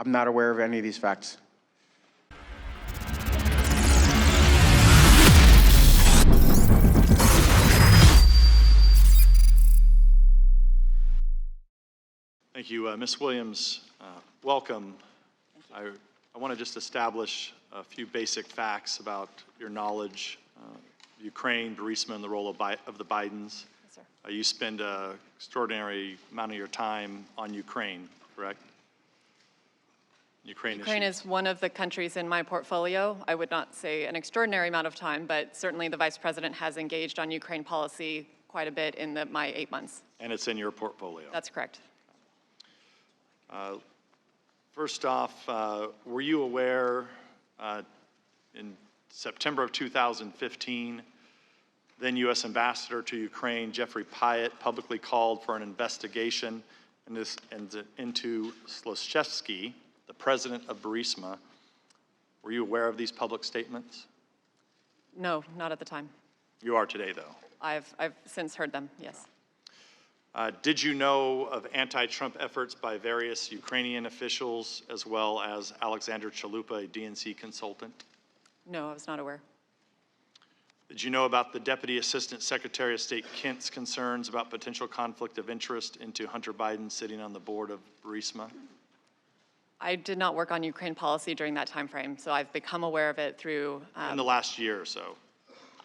I'm not aware of any of these facts. Thank you, Ms. Williams. Welcome. I want to just establish a few basic facts about your knowledge of Ukraine, Burisma, and the role of the Bidens. Yes, sir. You spend an extraordinary amount of your time on Ukraine, correct? Ukraine is one of the countries in my portfolio. I would not say an extraordinary amount of time, but certainly the Vice President has engaged on Ukraine policy quite a bit in my 8 months. And it's in your portfolio. That's correct. First off, were you aware in September of 2015, then U.S. Ambassador to Ukraine, Jeffrey Pyatt, publicly called for an investigation into Zlochevsky, the president of Burisma. Were you aware of these public statements? No, not at the time. You are today, though. I've since heard them, yes. Did you know of anti-Trump efforts by various Ukrainian officials, as well as Alexander Chalupa, a DNC consultant? No, I was not aware. Did you know about the Deputy Assistant Secretary of State Kent's concerns about potential conflict of interest into Hunter Biden sitting on the board of Burisma? I did not work on Ukraine policy during that time frame, so I've become aware of it through... in the last year or so?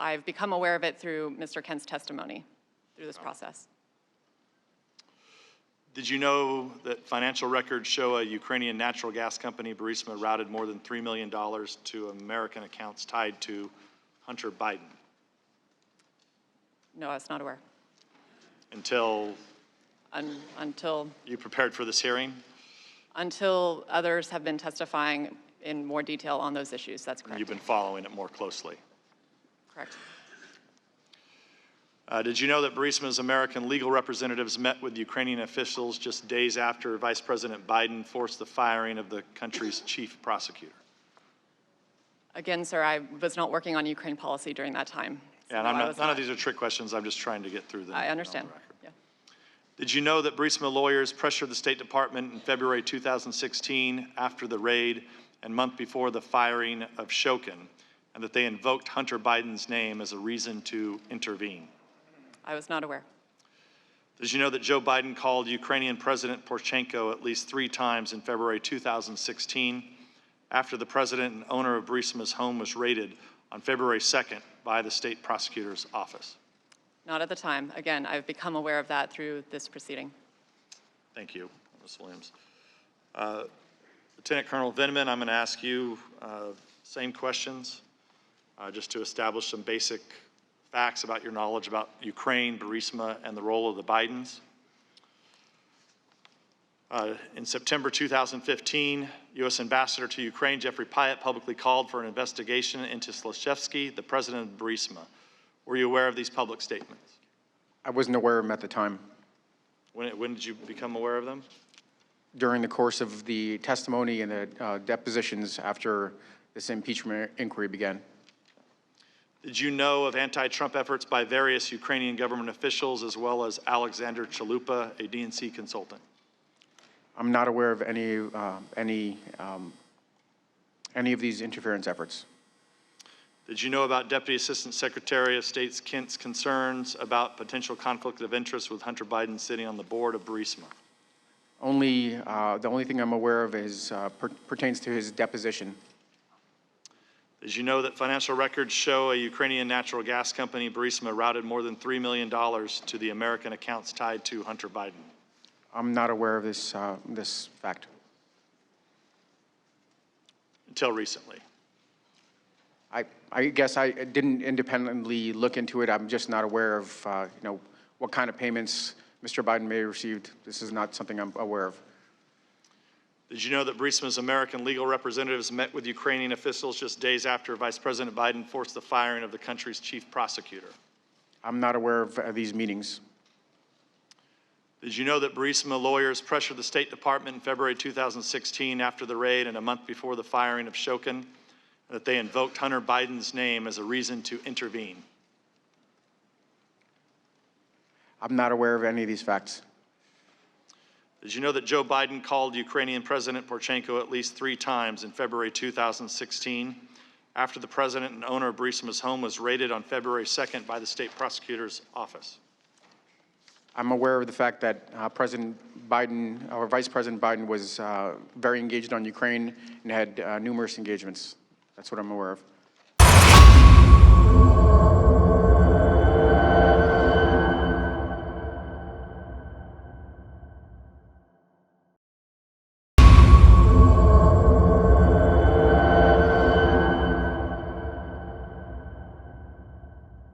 I've become aware of it through Mr. Kent's testimony through this process. Did you know that financial records show a Ukrainian natural gas company, Burisma, routed more than $3 million to American accounts tied to Hunter Biden? No, I was not aware. Until Until you prepared for this hearing? Until others have been testifying in more detail on those issues, that's correct. You've been following it more closely. Correct. Did you know that Burisma's American legal representatives met with Ukrainian officials just days after Vice President Biden forced the firing of the country's chief prosecutor? Again, sir, I was not working on Ukraine policy during that time. So And none of these are trick questions. I'm just trying to get through them. I understand. Yeah. Did you know that Burisma lawyers pressured the State Department in February 2016 after the raid and month before the firing of Shokin, and that they invoked Hunter Biden's name as a reason to intervene? I was not aware. Did you know that Joe Biden called Ukrainian President Poroshenko at least 3 times in February 2016 after the president and owner of Burisma's home was raided on February 2nd by the state prosecutor's office? Not at the time. Again, I've become aware of that through this proceeding. Thank you, Ms. Williams. Lieutenant Colonel Vindman, I'm going to ask you same questions just to establish some basic facts about your knowledge about Ukraine, Burisma, and the role of the Bidens. In September 2015, U.S. Ambassador to Ukraine, Jeffrey Pyatt, publicly called for an investigation into Zlochevsky, the president of Burisma. Were you aware of these public statements? I wasn't aware of them at the time. When did you become aware of them? During the course of the testimony and the depositions after this impeachment inquiry began. Did you know of anti-Trump efforts by various Ukrainian government officials, as well as Alexander Chalupa, a DNC consultant? I'm not aware of any of these interference efforts. Did you know about Deputy Assistant Secretary of State Kent's concerns about potential conflict of interest with Hunter Biden sitting on the board of Burisma? The only thing I'm aware of is pertains to his deposition. Did you know that financial records show a Ukrainian natural gas company, Burisma, routed more than $3 million to the American accounts tied to Hunter Biden? I'm not aware of this fact. Until recently. I guess I didn't independently look into it. I'm just not aware of what kind of payments Mr. Biden may have received. This is not something I'm aware of. Did you know that Burisma's American legal representatives met with Ukrainian officials just days after Vice President Biden forced the firing of the country's chief prosecutor? I'm not aware of these meetings. Did you know that Burisma lawyers pressured the State Department in February 2016 after the raid and a month before the firing of Shokin, and that they invoked Hunter Biden's name as a reason to intervene? I'm not aware of any of these facts. Did you know that Joe Biden called Ukrainian President Poroshenko at least 3 times in February 2016 after the president and owner of Burisma's home was raided on February 2nd by the state prosecutor's office? I'm aware of the fact that President Biden, or Vice President Biden, was very engaged on Ukraine and had numerous engagements. That's what I'm aware of.